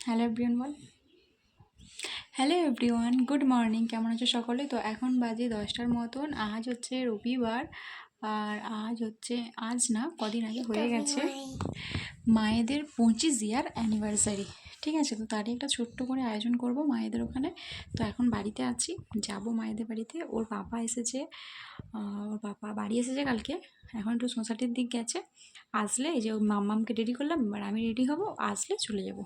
Hello everyone বল। Hello everyone, good morning. কেমন আছো সকলে? তো এখন বাজে 10টার মতন। আজ হচ্ছে রবিবার, আর আজ না কদিন আগে হয়ে গেছে মায়েদের 25 ইয়ার অ্যানিভার্সারি। ঠিক আছে, তো তারই একটা ছোট্ট করে আয়োজন করব মায়েদের ওখানে। তো এখন বাড়িতে আছি, যাব মায়েদের বাড়িতে। ওর পাপা বাড়ি এসেছে কালকে। এখন একটু সোসাইটির দিক গেছে, আসলে এই যে মাম্মামকে রেডি করলাম, এবার আমি রেডি হব, আসলে চলে যাব।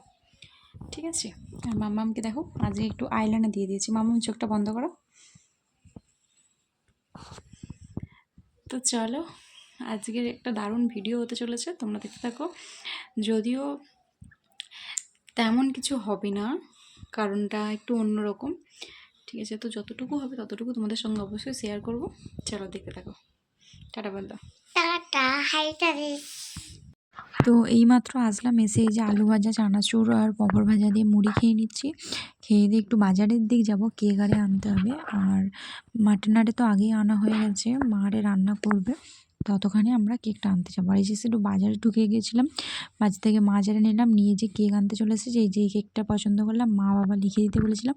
ঠিক আছে, আর মাম্মামকে দেখো আজকে একটু আইলাইনার দিয়ে দিয়েছি। মাম্মাম চোখটা বন্ধ করো। তো চলো, আজকের একটা দারুণ ভিডিও হতে চলেছে, তোমরা দেখতে থাকো। যদিও তেমন কিছু হবে না, কারণটা একটু অন্যরকম। ঠিক আছে, তো যতটুকু হবে ততটুকু তোমাদের সঙ্গে অবশ্যই শেয়ার করব। চলো দেখতে থাকো। টাটা বল দাও। Tata, hi tata. তো এইমাত্র আসলাম, এসে এই যে আলু ভাজা, চানাচুর আর পাঁপড় ভাজা দিয়ে মুড়ি খেয়ে নিচ্ছি। খেয়ে দিয়ে একটু বাজারের দিক যাব, কেক আরে আনতে হবে। আর মাটন আরে তো আগেই আনা হয়ে গেছে, মা আরে রান্না করবে, ততক্ষণে আমরা কেকটা আনতে যাবো। আর এই যে একটু বাজারে ঢুকে গিয়েছিলাম, বাজার থেকে মাছ আরে নিলাম, নিয়ে যে কেক আনতে চলে এসেছে। এই যে কেকটা পছন্দ করলাম, মা বাবা লিখে দিতে বলেছিলাম,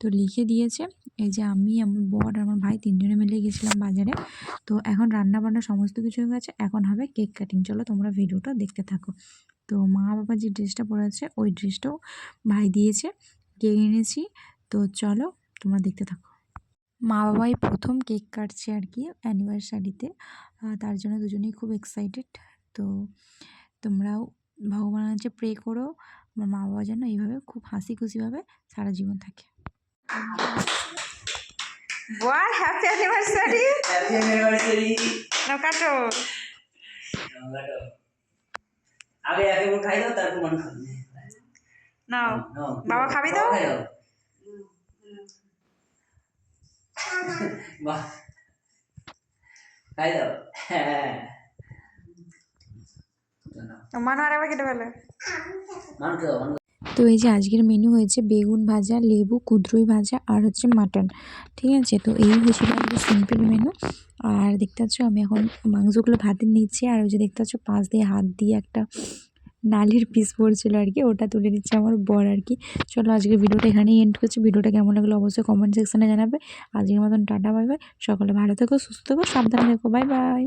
তো লিখে দিয়েছে। এই যে আমি, আমার বর আর আমার ভাই তিনজনে মিলে গেছিলাম বাজারে। তো এখন রান্না বান্না সমস্ত কিছু হয়ে গেছে, এখন হবে কেক কাটিং। চলো তোমরা ভিডিওটা দেখতে থাকো। তো মা বাবা যে ড্রেসটা পরে আছে ওই ড্রেসটাও ভাই দিয়েছে, কেক এনেছি। তো চলো তোমরা দেখতে থাকো। মা বাবাই প্রথম কেক কাটছে আর কি অ্যানিভার্সারিতে, তার জন্য দুজনেই খুব এক্সাইটেড। তো তোমরাও ভগবানের কাছে প্রে করো আমার মা বাবা যেন এইভাবে খুব হাসি খুশিভাবে সারা জীবন থাকে। বল হ্যাপি অ্যানিভার্সারি। Happy anniversary. নাও কাটো। আগে আগে মুখ খাই দাও, তারপর মন খাবে। নাও বাবা খাবি তো? বাহ, খাই দাও। হ্যাঁ, মানু আর আবার কেটে ফেলে। মান খাও, মান। তো এই যে আজকের মেনু হয়েছে বেগুন ভাজা, লেবু, কুঁদরুই ভাজা আর হচ্ছে মাটন। ঠিক আছে, তো এই হয়েছিল আমাদের সিম্পল মেনু। আর দেখতে পাচ্ছ আমি এখন মাংসগুলো ভাতে নিচ্ছি, আর ওই যে দেখতে পাচ্ছ পাশ দিয়ে হাত দিয়ে একটা নালির পিস পড়ছিল আর কি, ওটা তুলে দিচ্ছে আমার বর আর কি। চলো আজকের ভিডিওটা এখানেই এন্ড করছি। ভিডিওটা কেমন লাগলো অবশ্যই কমেন্ট সেকশনে জানাবে। আজকের মতন টাটা, বাই বাই। সকলে ভালো থেকো, সুস্থ থেকো, সাবধানে থেকো, বাই বাই।